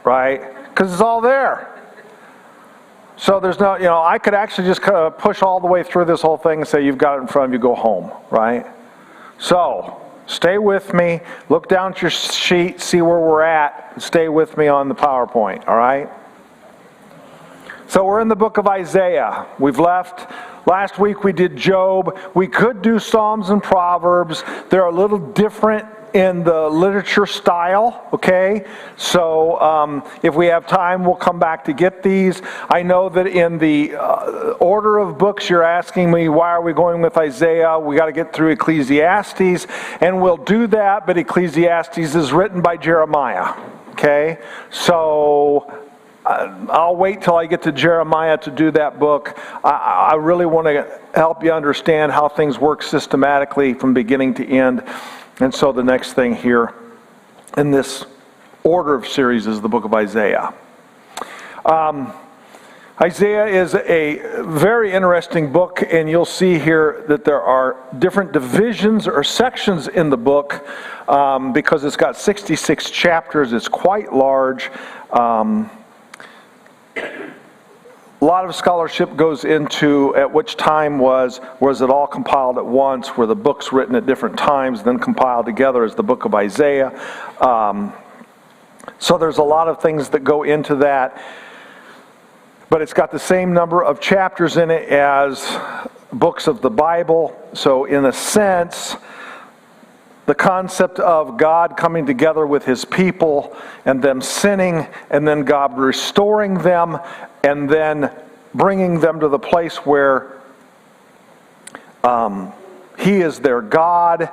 right? Because it's all there. So there's no, I could actually just kind of push all the way through this whole thing and say, you've got it in front of you, go home, right? So, stay with me, look down at your sheet, see where we're at, and stay with me on the PowerPoint, all right? So we're in the book of Isaiah. We've left, last week we did Job. We could do Psalms and Proverbs. They're a little different in the literature style, okay? So if we have time, we'll come back to get these. I know that in the order of books, you're asking me, why are we going with Isaiah? We got to get through Ecclesiastes, and we'll do that, but Ecclesiastes is written by Jeremiah, okay? So I'll wait till I get to Jeremiah to do that book. I really want to help you understand how things work systematically from beginning to end. And so the next thing here in this order of series is the book of Isaiah. Isaiah is a very interesting book, and you'll see here that there are different divisions or sections in the book because it's got 66 chapters. It's quite large. A lot of scholarship goes into at which time was it all compiled at once, were the books written at different times, then compiled together as the book of Isaiah. So there's a lot of things that go into that. But it's got the same number of chapters in it as books of the Bible. So in a sense, the concept of God coming together with His people and them sinning and then God restoring them and then bringing them to the place where He is their God.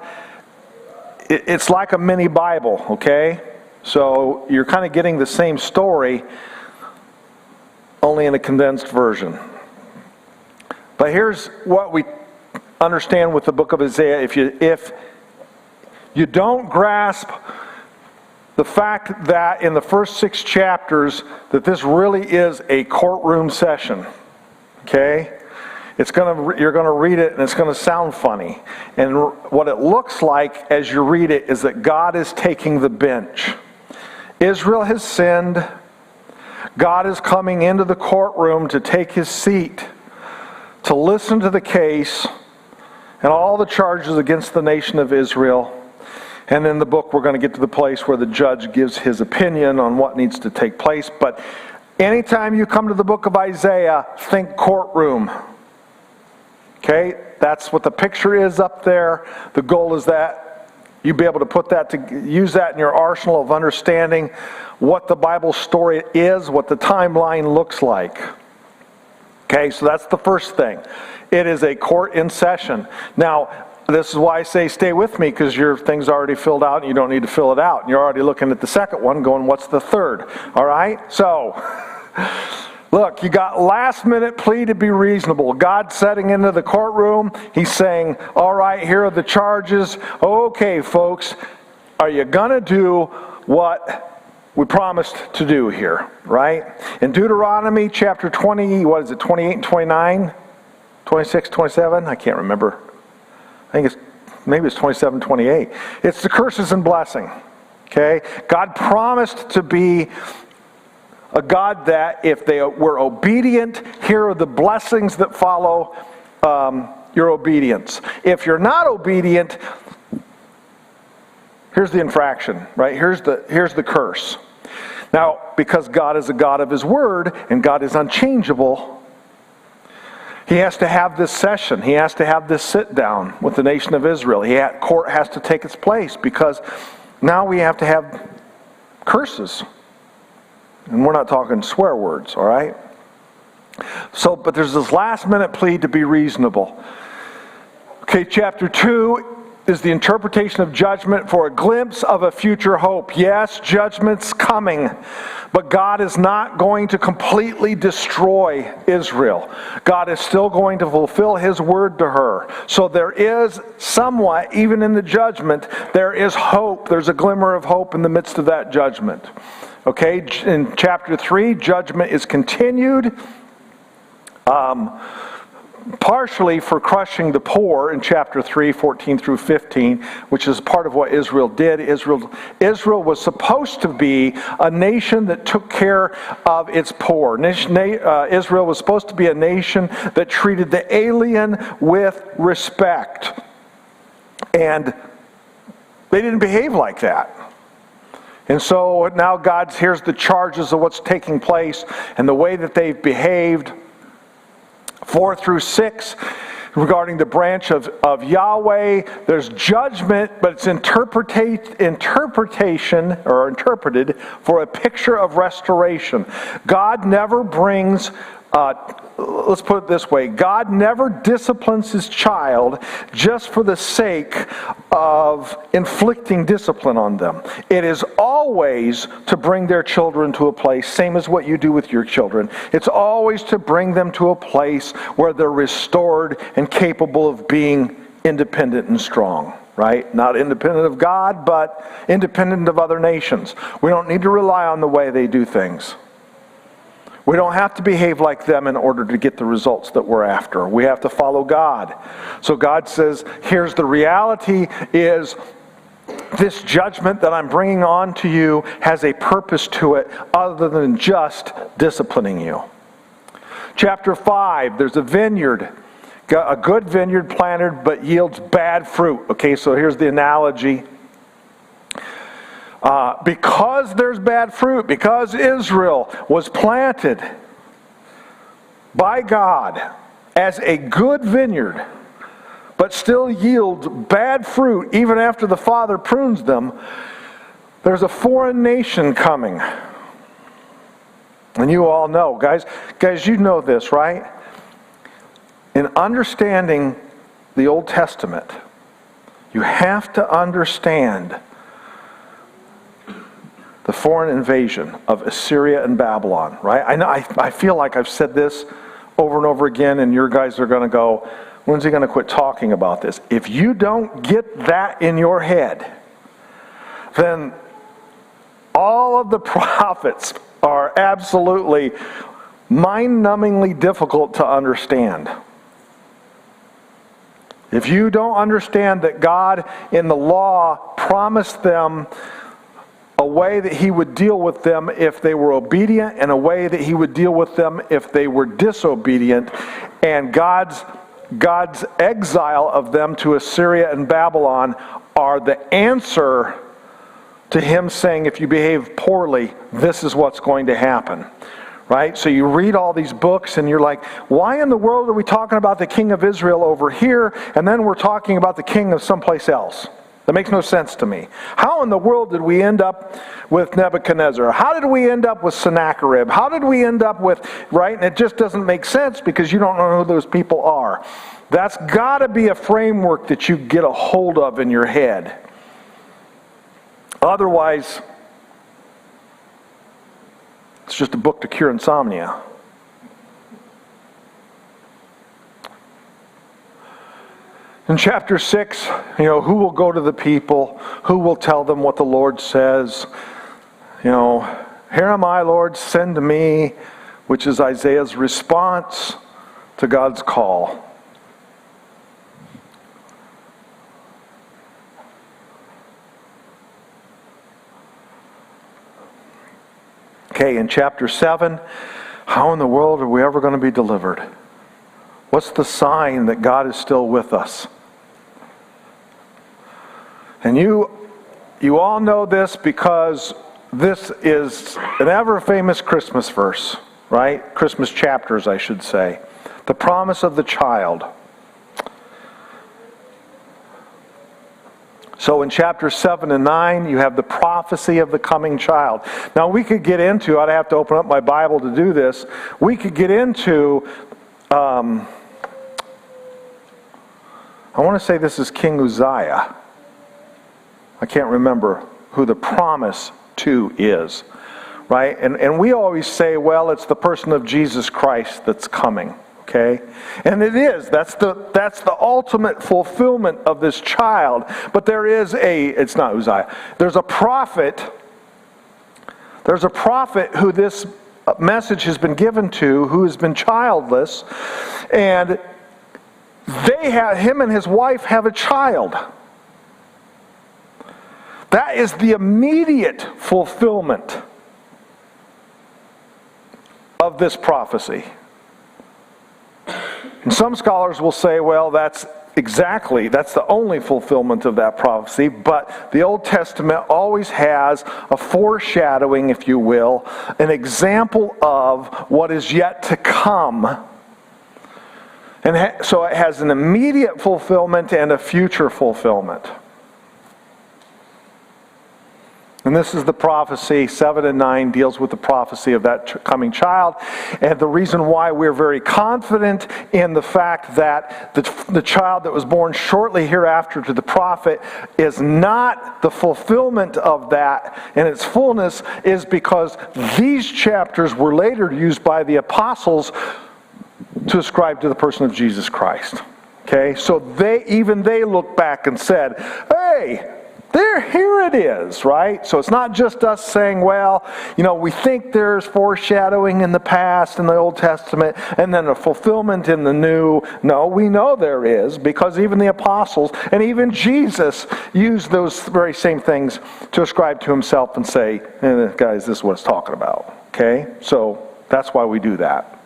It's like a mini Bible, okay? So you're kind of getting the same story, only in a condensed version. But here's what we understand with the book of Isaiah. If you don't grasp the fact that in the first 6 chapters that this really is a courtroom session, okay? You're going to read it and it's going to sound funny. And what it looks like as you read it is that God is taking the bench. Israel has sinned. God is coming into the courtroom to take His seat, to listen to the case and all the charges against the nation of Israel. And in the book, we're going to get to the place where the judge gives his opinion on what needs to take place. But anytime you come to the book of Isaiah, think courtroom. Okay? That's what the picture is up there. The goal is that you be able to put that use that in your arsenal of understanding what the Bible story is, what the timeline looks like. Okay, so that's the first thing. It is a court in session. Now, this is why I say stay with me, because your thing's already filled out and you don't need to fill it out. And you're already looking at the second one going, what's the third? All right? So, look, you got last minute plea to be reasonable. God setting into the courtroom. He's saying, all right, here are the charges. Okay, folks, are you going to do what we promised to do here? Right? In Deuteronomy chapter 20, 28 and 29? 26, 27? I can't remember. I think maybe it's 27, 28. It's the curses and blessing. Okay? God promised to be a God that if they were obedient, here are the blessings that follow your obedience. If you're not obedient, here's the infraction, right? Here's the curse. Now, because God is a God of His Word and God is unchangeable, He has to have this session. He has to have this sit down with the nation of Israel. Court has to take its place because now we have to have curses. And we're not talking swear words, all right? So, but there's this last minute plea to be reasonable. Okay, chapter 2 is the interpretation of judgment for a glimpse of a future hope. Yes, judgment's coming, but God is not going to completely destroy Israel. God is still going to fulfill His word to her. So there is somewhat, even in the judgment, there is hope. There's a glimmer of hope in the midst of that judgment. Okay, in chapter 3, judgment is continued. partially for crushing the poor in chapter 3, 14 through 15, which is part of what Israel did. Israel was supposed to be a nation that took care of its poor. Israel was supposed to be a nation that treated the alien with respect. And they didn't behave like that. And so now here's the charges of what's taking place and the way that they've behaved. 4 through 6, regarding the branch of Yahweh, there's judgment, but it's interpretation or interpreted for a picture of restoration. God never brings, let's put it this way, God never disciplines his child just for the sake of inflicting discipline on them. It is always to bring their children to a place, same as what you do with your children. It's always to bring them to a place where they're restored and capable of being independent and strong. Right? Not independent of God, but independent of other nations. We don't need to rely on the way they do things. We don't have to behave like them in order to get the results that we're after. We have to follow God. So God says, here's the reality is this judgment that I'm bringing on to you has a purpose to it other than just disciplining you. Chapter 5, there's a vineyard. A good vineyard planted but yields bad fruit. Okay, so here's the analogy. Because there's bad fruit, because Israel was planted by God as a good vineyard, but still yields bad fruit even after the Father prunes them, there's a foreign nation coming. And you all know, guys, you know this, right? In understanding the Old Testament, you have to understand the foreign invasion of Assyria and Babylon, right? I feel like I've said this over and over again, and your guys are going to go, when's he going to quit talking about this? If you don't get that in your head, then all of the prophets are absolutely mind-numbingly difficult to understand. If you don't understand that God in the law promised them a way that he would deal with them if they were obedient, and a way that he would deal with them if they were disobedient, and God's exile of them to Assyria and Babylon are the answer to him saying, if you behave poorly, this is what's going to happen. Right? So you read all these books and you're like, why in the world are we talking about the king of Israel over here, and then we're talking about the king of someplace else? That makes no sense to me. How in the world did we end up with Nebuchadnezzar? How did we end up with Sennacherib? How did we end up with, right? And it just doesn't make sense because you don't know who those people are. That's got to be a framework that you get a hold of in your head. Otherwise, it's just a book to cure insomnia. In chapter 6, who will go to the people? Who will tell them what the Lord says? Here am I, Lord, send me, which is Isaiah's response to God's call. Okay, in chapter 7, how in the world are we ever going to be delivered? What's the sign that God is still with us? And you all know this because this is an ever-famous Christmas verse, right? Christmas chapters, I should say. The promise of the child. So in chapter 7 and 9, you have the prophecy of the coming child. Now we could get into, I'd have to open up my Bible to do this, we could get into, I want to say this is King Uzziah. I can't remember who the promise to is, right? And we always say, well, it's the person of Jesus Christ that's coming, okay? And it is. That's the ultimate fulfillment of this child. But there is it's not Uzziah. There's a prophet who this message has been given to, who has been childless, and him and his wife have a child. That is the immediate fulfillment of this prophecy. And some scholars will say, well, that's the only fulfillment of that prophecy, but the Old Testament always has a foreshadowing, if you will, an example of what is yet to come. And so it has an immediate fulfillment and a future fulfillment. And this is the prophecy, 7 and 9 deals with the prophecy of that coming child. And the reason why we're very confident in the fact that the child that was born shortly hereafter to the prophet is not the fulfillment of that in its fullness is because these chapters were later used by the apostles to ascribe to the person of Jesus Christ. Okay, so they look back and said, hey, here it is, right? So it's not just us saying, well, we think there's foreshadowing in the past in the Old Testament and then a fulfillment in the New. No, we know there is because even the apostles and even Jesus used those very same things to ascribe to himself and say, guys, this is what it's talking about. Okay? So that's why we do that.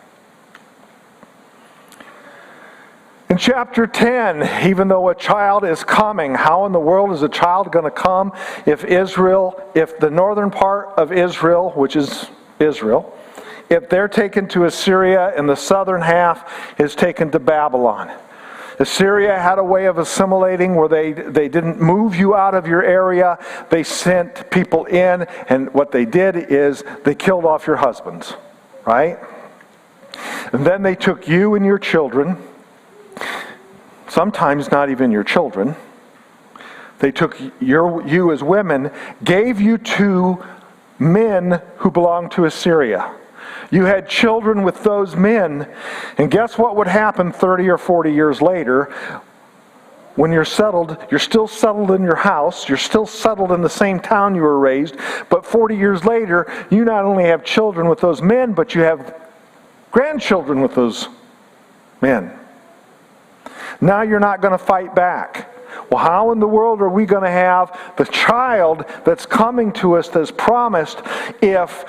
In chapter 10, even though a child is coming, how in the world is a child going to come if the northern part of Israel, which is Israel, if they're taken to Assyria and the southern half is taken to Babylon? Assyria had a way of assimilating where they didn't move you out of your area. They sent people in, and what they did is they killed off your husbands, right? And then they took you and your children, sometimes not even your children. They took you as women, gave you to men who belonged to Assyria. You had children with those men, and guess what would happen 30 or 40 years later? When you're settled, you're still settled in your house, you're still settled in the same town you were raised, but 40 years later, you not only have children with those men, but you have grandchildren with those men. Now you're not going to fight back. Well, how in the world are we going to have the child that's coming to us that's promised if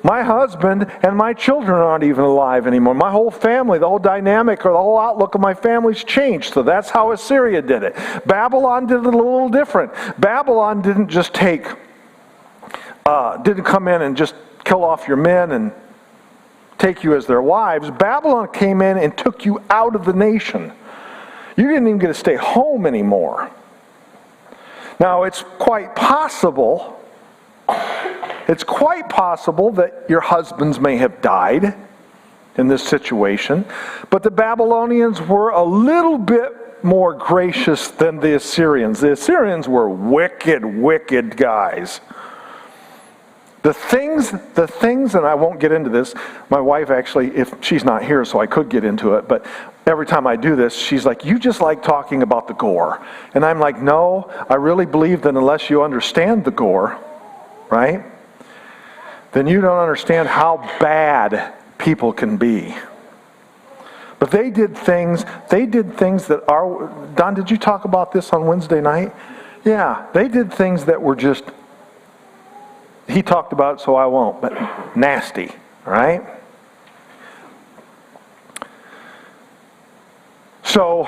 my husband and my children aren't even alive anymore? My whole family, the whole dynamic or the whole outlook of my family's changed. So that's how Assyria did it. Babylon did it a little different. Babylon didn't just didn't come in and just kill off your men and take you as their wives. Babylon came in and took you out of the nation. You didn't even get to stay home anymore. Now, it's quite possible that your husbands may have died in this situation, but the Babylonians were a little bit more gracious than the Assyrians. The Assyrians were wicked, wicked guys. The things, and I won't get into this. My wife actually, if she's not here, so I could get into it, but every time I do this, she's like, you just like talking about the gore. And I'm like, no, I really believe that unless you understand the gore, right, then you don't understand how bad people can be. But they did things that are, Don, did you talk about this on Wednesday night? Yeah, they did things that were just, he talked about it, so I won't, but nasty, right? So,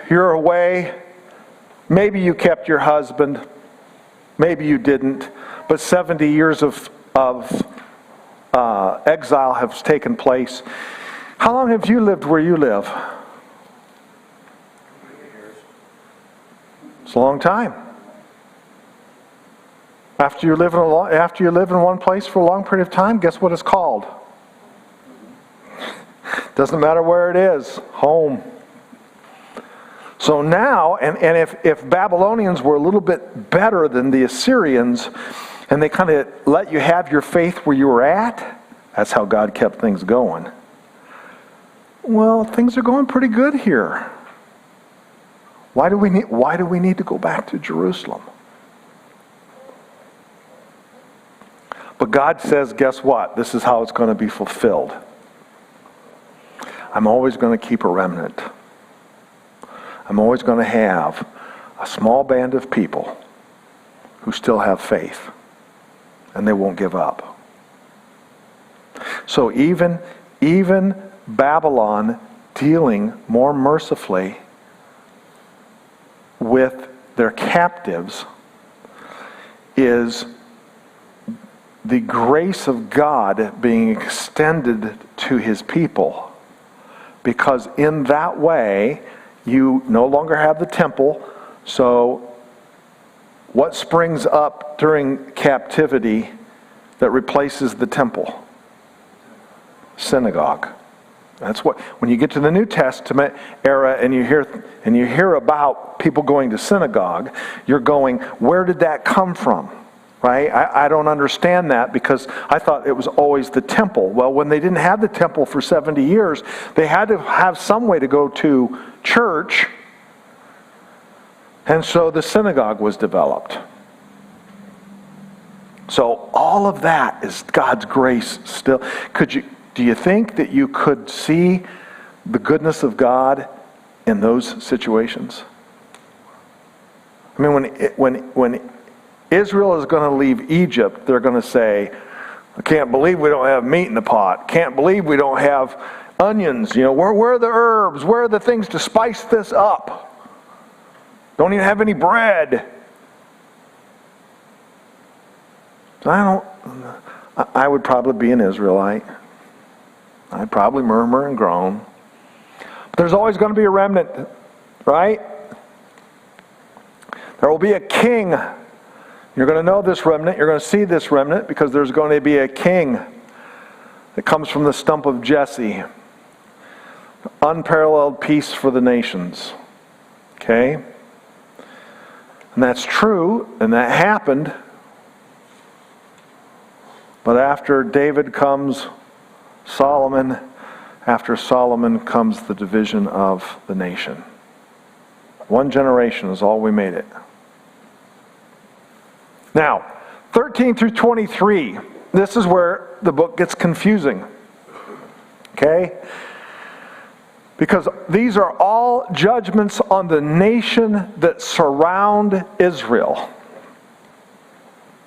you're away. Maybe you kept your husband. Maybe you didn't. But 70 years of exile has taken place. How long have you lived where you live? It's a long time. After you live in one place for a long period of time, guess what it's called? Doesn't matter where it is, home. So now, and if Babylonians were a little bit better than the Assyrians, and they kind of let you have your faith where you were at, that's how God kept things going. Well, things are going pretty good here. Why do we need to go back to Jerusalem? But God says, guess what? This is how it's going to be fulfilled. I'm always going to keep a remnant. I'm always going to have a small band of people who still have faith, and they won't give up. So even Babylon dealing more mercifully with their captives is the grace of God being extended to his people. Because in that way, you no longer have the temple. So what springs up during captivity that replaces the temple? Synagogue. That's what, when you get to the New Testament era and you hear about people going to synagogue, you're going, where did that come from? Right? I don't understand that, because I thought it was always the temple. Well, when they didn't have the temple for 70 years, they had to have some way to go to church, and so the synagogue was developed. So all of that is God's grace still. Do you think that you could see the goodness of God in those situations? I mean, when Israel is going to leave Egypt, they're going to say, I can't believe we don't have meat in the pot. Can't believe we don't have onions. Where are the herbs? Where are the things to spice this up? Don't even have any bread. I would probably be an Israelite. I'd probably murmur and groan. But there's always going to be a remnant, right? There will be a king. You're going to know this remnant. You're going to see this remnant, because there's going to be a king that comes from the stump of Jesse. Unparalleled peace for the nations. Okay? And that's true, and that happened. But after David comes Solomon. After Solomon comes the division of the nation. One generation is all we made it. Now, 13 through 23, this is where the book gets confusing. Okay? Because these are all judgments on the nation that surround Israel.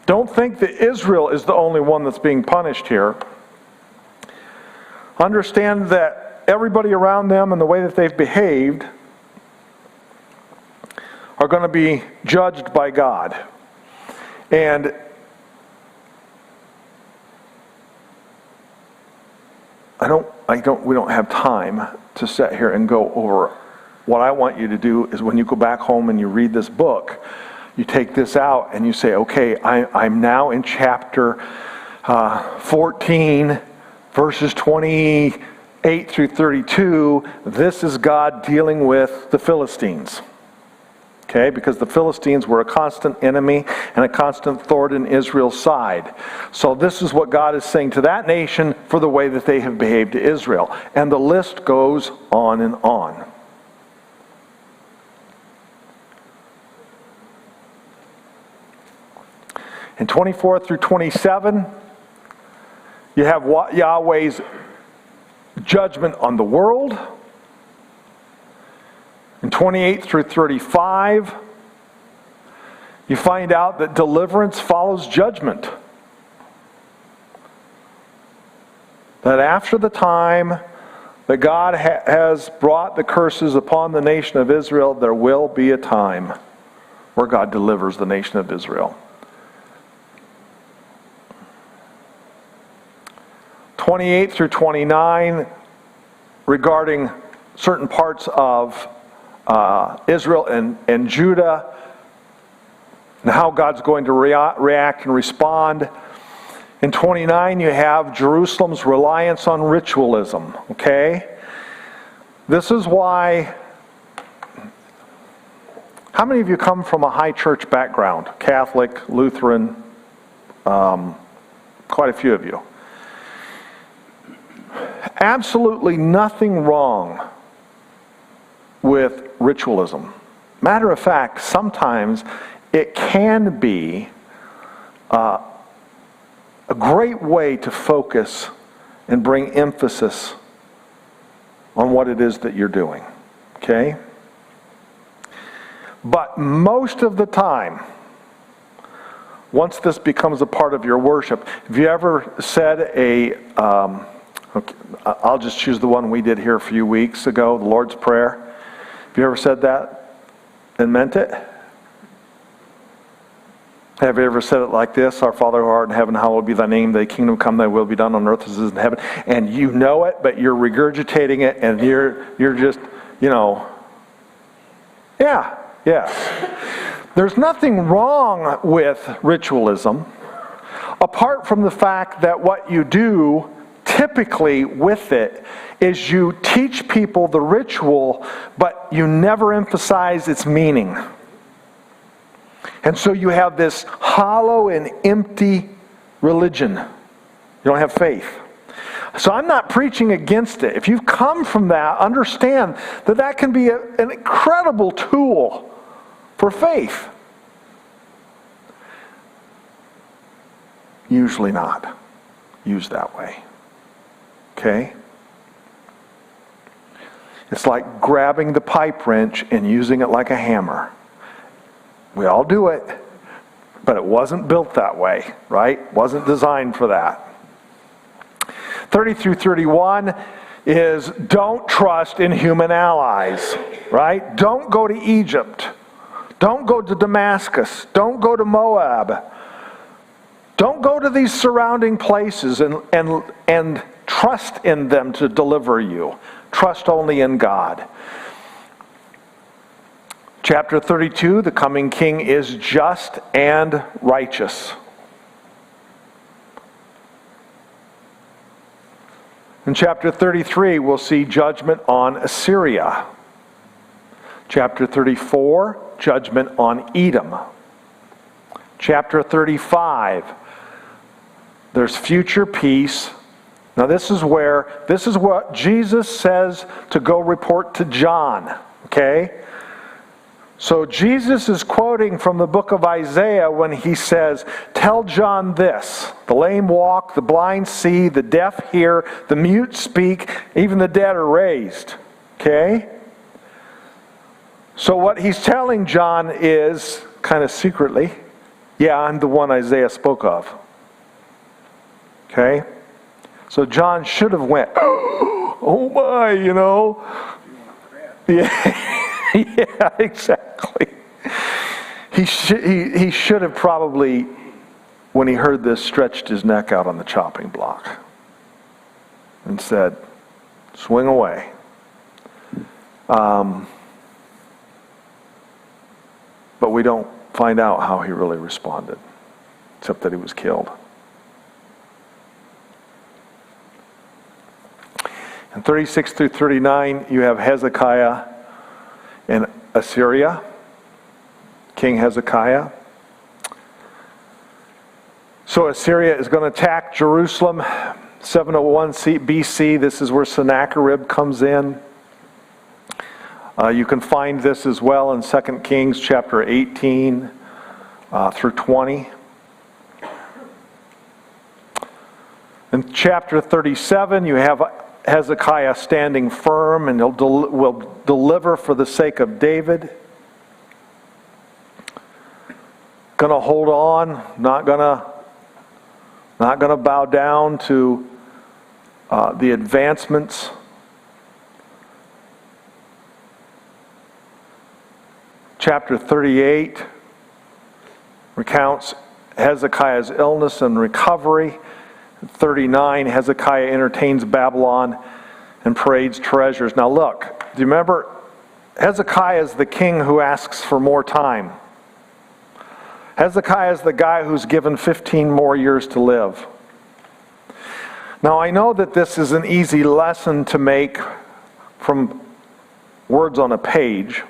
Don't think that Israel is the only one that's being punished here. Understand that everybody around them and the way that they've behaved are going to be judged by God. And we don't have time to sit here and go over. What I want you to do is, when you go back home and you read this book, you take this out and you say, okay, I'm now in chapter 14, verses 28 through 32. This is God dealing with the Philistines. Okay, because the Philistines were a constant enemy and a constant thorn in Israel's side. So this is what God is saying to that nation for the way that they have behaved to Israel. And the list goes on and on. In 24 through 27, you have Yahweh's judgment on the world. In 28 through 35, you find out that deliverance follows judgment. That after the time that God has brought the curses upon the nation of Israel, there will be a time where God delivers the nation of Israel. 28 through 29, regarding certain parts of Israel and Judah, and how God's going to react and respond. In 29, you have Jerusalem's reliance on ritualism. Okay? This is why... How many of you come from a high church background? Catholic, Lutheran, quite a few of you. Absolutely nothing wrong with ritualism. Matter of fact, sometimes it can be a great way to focus and bring emphasis on what it is that you're doing. Okay? But most of the time, once this becomes a part of your worship, have you ever said okay, I'll just choose the one we did here a few weeks ago, the Lord's Prayer. Have you ever said that and meant it? Have you ever said it like this? Our Father who art in heaven, hallowed be thy name. Thy kingdom come, thy will be done on earth as it is in heaven. And you know it, but you're regurgitating it, and you're just, yes. There's nothing wrong with ritualism, apart from the fact that what you do typically with it is you teach people the ritual, but you never emphasize its meaning. And so you have this hollow and empty religion. You don't have faith. So I'm not preaching against it. If you've come from that, understand that that can be an incredible tool for faith. Usually not used that way. Okay? It's like grabbing the pipe wrench and using it like a hammer. We all do it, but it wasn't built that way, right? Wasn't designed for that. 30 through 31 is don't trust in human allies, right? Don't go to Egypt. Don't go to Damascus. Don't go to Moab. Don't go to these surrounding places and trust in them to deliver you. Trust only in God. Chapter 32, the coming king is just and righteous. In chapter 33, we'll see judgment on Assyria. Chapter 34, judgment on Edom. Chapter 35, there's future peace. Now this is what Jesus says to go report to John, okay? So Jesus is quoting from the book of Isaiah when he says, tell John this, the lame walk, the blind see, the deaf hear, the mute speak, even the dead are raised. Okay? So what he's telling John is, kind of secretly, yeah, I'm the one Isaiah spoke of. Okay? So John should have went, oh my, Yeah. Yeah, exactly. He should have probably, when he heard this, stretched his neck out on the chopping block and said, swing away. But we don't find out how he really responded, except that he was killed. In 36 through 39, you have Hezekiah in Assyria, King Hezekiah. So Assyria is going to attack Jerusalem, 701 BC. This is where Sennacherib comes in. You can find this as well in 2 Kings chapter 18 through 20. In chapter 37, you have Hezekiah standing firm, and will deliver for the sake of David. Going to hold on, not going to bow down to the advancements. Chapter 38 recounts Hezekiah's illness and recovery. 39, Hezekiah entertains Babylon and parades treasures. Now look, do you remember, Hezekiah is the king who asks for more time. Hezekiah is the guy who's given 15 more years to live. Now I know that this is an easy lesson to make from words on a page.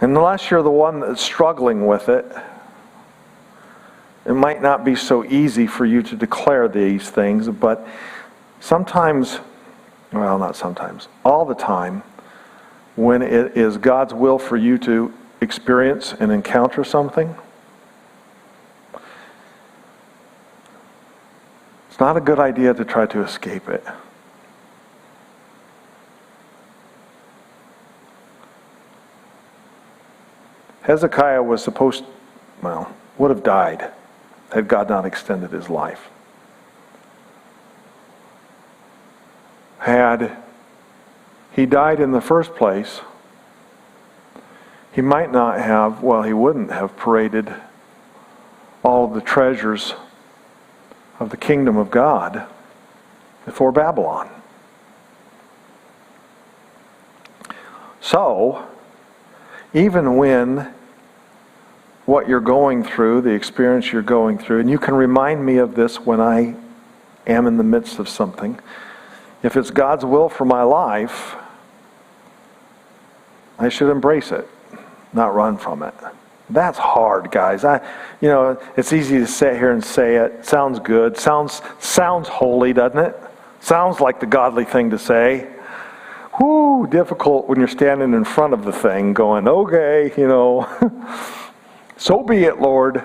Unless you're the one that's struggling with it, it might not be so easy for you to declare these things, but sometimes, well, not sometimes, all the time, when it is God's will for you to experience and encounter something, it's not a good idea to try to escape it. Hezekiah was would have died had God not extended his life. Had he died in the first place, he might not have, he wouldn't have paraded all of the treasures of the kingdom of God before Babylon. So, even when what you're going through, the experience you're going through, and you can remind me of this when I am in the midst of something, if it's God's will for my life, I should embrace it, not run from it. That's hard, guys. It's easy to sit here and say it. Sounds good. Sounds holy, doesn't it? Sounds like the godly thing to say. Whoo, difficult when you're standing in front of the thing going, okay, so be it, Lord.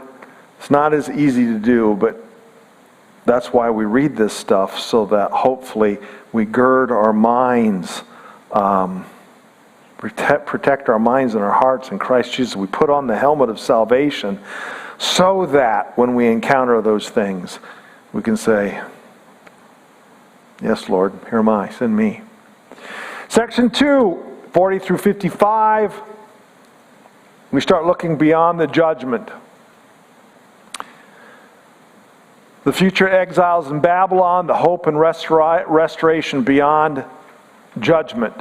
It's not as easy to do, but that's why we read this stuff, so that hopefully we gird our minds, protect our minds and our hearts in Christ Jesus. We put on the helmet of salvation so that when we encounter those things, we can say, yes, Lord, here am I, send me. Section 2, 40 through 55, we start looking beyond the judgment. The future exiles in Babylon, the hope and restoration beyond judgment.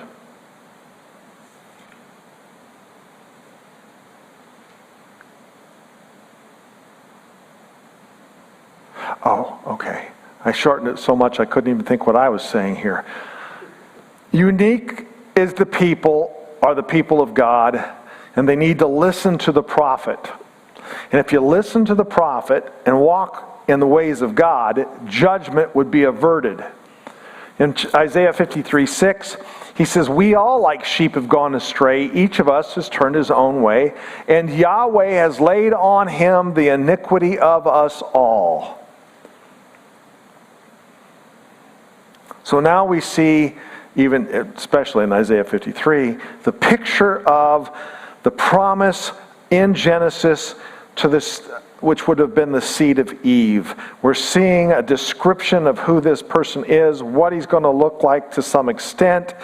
Oh, okay. I shortened it so much I couldn't even think what I was saying here. Unique are the people of God, and they need to listen to the prophet. And if you listen to the prophet and walk in the ways of God, judgment would be averted. In Isaiah 53:6, he says, we all like sheep have gone astray. Each of us has turned his own way. And Yahweh has laid on him the iniquity of us all. So now we see, even especially in Isaiah 53, the picture of the promise in Genesis to this, which would have been the seed of Eve. We're seeing a description of who this person is, what he's going to look like to some extent.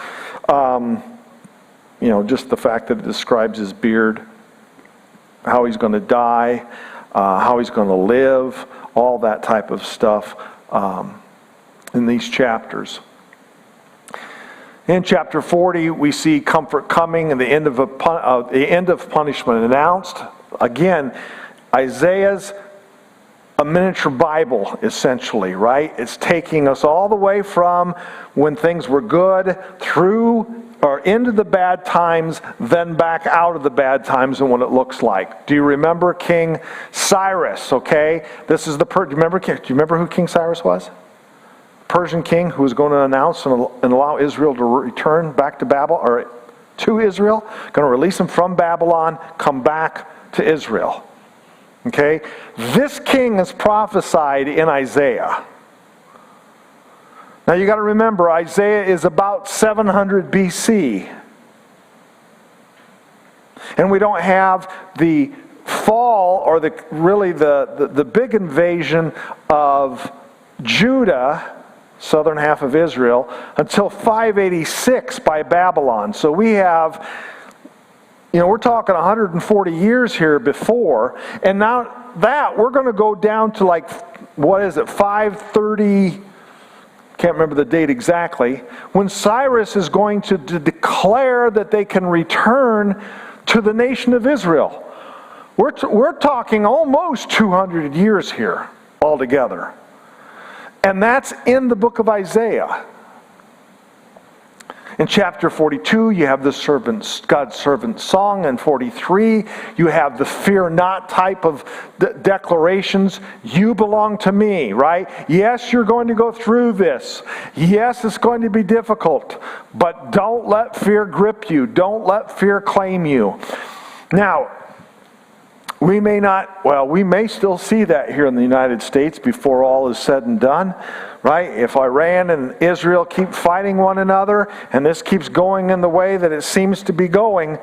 Just the fact that it describes his beard, how he's going to die, how he's going to live, all that type of stuff in these chapters. In chapter 40, we see comfort coming and the end of punishment announced. Again, Isaiah's a miniature Bible, essentially, right? It's taking us all the way from when things were good through or into the bad times, then back out of the bad times and what it looks like. Do you remember King Cyrus? Okay, this is do you remember who King Cyrus was? Persian king who was going to announce and allow Israel to return back to Babylon, or to Israel, going to release them from Babylon, come back to Israel. Okay? This king is prophesied in Isaiah. Now you got to remember, Isaiah is about 700 BC. And we don't have the fall or the big invasion of Judah, southern half of Israel, until 586 by Babylon. So we have, we're talking 140 years here before, and now that we're going to go down to 530, can't remember the date exactly, when Cyrus is going to declare that they can return to the nation of Israel. We're talking almost 200 years here altogether. And that's in the book of Isaiah. In chapter 42, you have the God's servant song. In 43, you have the fear not type of declarations. You belong to me, right? Yes, you're going to go through this. Yes, it's going to be difficult. But don't let fear grip you. Don't let fear claim you. Now, we may still see that here in the United States before all is said and done, right? If Iran and Israel keep fighting one another, and this keeps going in the way that it seems to be going,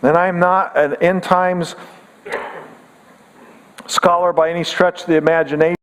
And I'm not an end times scholar by any stretch of the imagination.